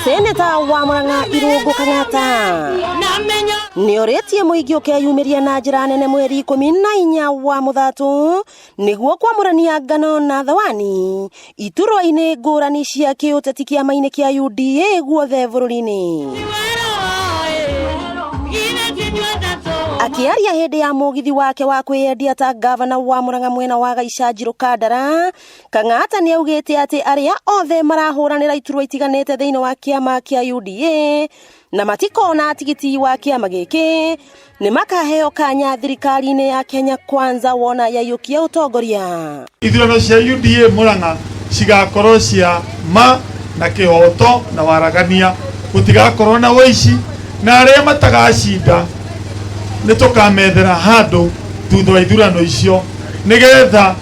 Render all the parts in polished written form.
Seneta wa Murang'a Irungu Kang'ata nioretie muingi ukeyumiria na njira nene mweri 14 wa Muthatu niguo kwamurania ngano na thawani iturwa-ini ngurani cia kiuteti kiama-ini kia UDA guothe bururi-ini. Akiaria hindi ya mugithi wake wa kwiyendia ta gavana wa Murang'a mwena wa Gaicanjirũ Kandara, Kang'ata ni augite ati aria othe marahuranira iturwa itiganite thiini wa kiama kia UDA na matikona tigiti wa kiama giki ni makaheo kanya thirikari-ini ya Kenya Kwanza wona yayukia utongoria. Ithurano cia UDA Murang'a cigakorwo cia ma na kihoto na waragania, gutigakorwo na waici na aria matagacinda nitukamethera handu thutha wa ithurano icio nigetha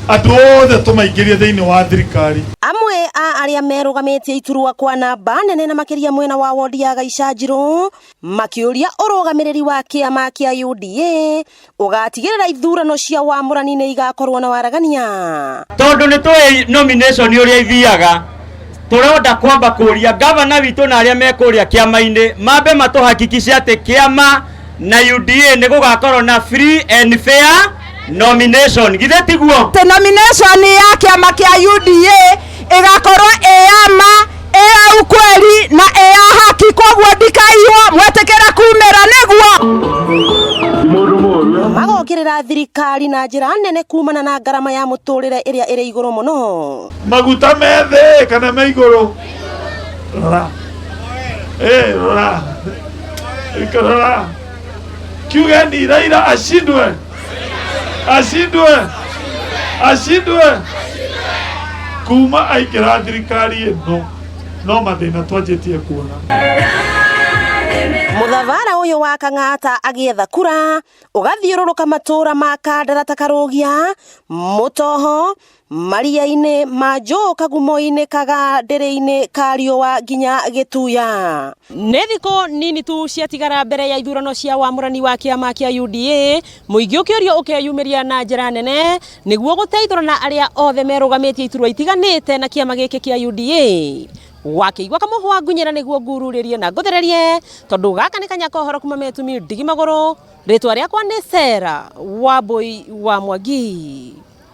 andu othe tumaingirie thiini wa thirikari. Amwe a aria merugamitie iturwa kwa namba nene na makiria mwena wa wodi ya Gaicanjirũ makiuria urugamiriri wa kiama kia UDA ugatigirira ithurano cia wamũrani-ini igakorwo na waragania. Tondu ni tui nomination uria ithiaga turonda kwamba kuria gavana witu na aria mekuria kiama-ini mambe matuhakikishe ati kiama na UDA ni gugakorwo na free and fair nomination. Githe tiguo te nomination ya kiama kia UDA igakorwo eyama eya ukweli na eya haki, koguo ndikaiyo mwetekera kumera niguo magokirira thirikari na njira nene kumana na ngarama ya muturire iria iri iguru muno. Maguta methe kana me iguru rora rora ikorora kiugeni Raila ashindwe kuma aikira thirikari ino no mathina twanjitie kuona. Muthavara uyu wa Kang'ata agietha kura ugathiururuka matura ma Kandara ta Karugia, Mutoho, Maria-ini, Manju, Kagumo-ini, Kagadĩrĩ-ini, Kariũa nginya Gĩtuya. Nĩ thikũ nini tu ciatigara mbere ya ithurano cia wamũrani wa kiama kia UDA, mũingĩ ũkĩũrio ũkeyumĩria na njĩra nene nĩguo gũteithũrana aria othe merũgamĩtie iturwa itiganĩte na kiama gĩkĩ kia UDA. Wakĩigua kamũhwa ngunyĩra nĩguo ngururĩrie na ngũthererie tondũ gaka nĩ kanya kohoro kuma Metumi Ndigimagũrũ. Rĩtwa rĩakwa nĩ Sarah Wambui wa Mwangi.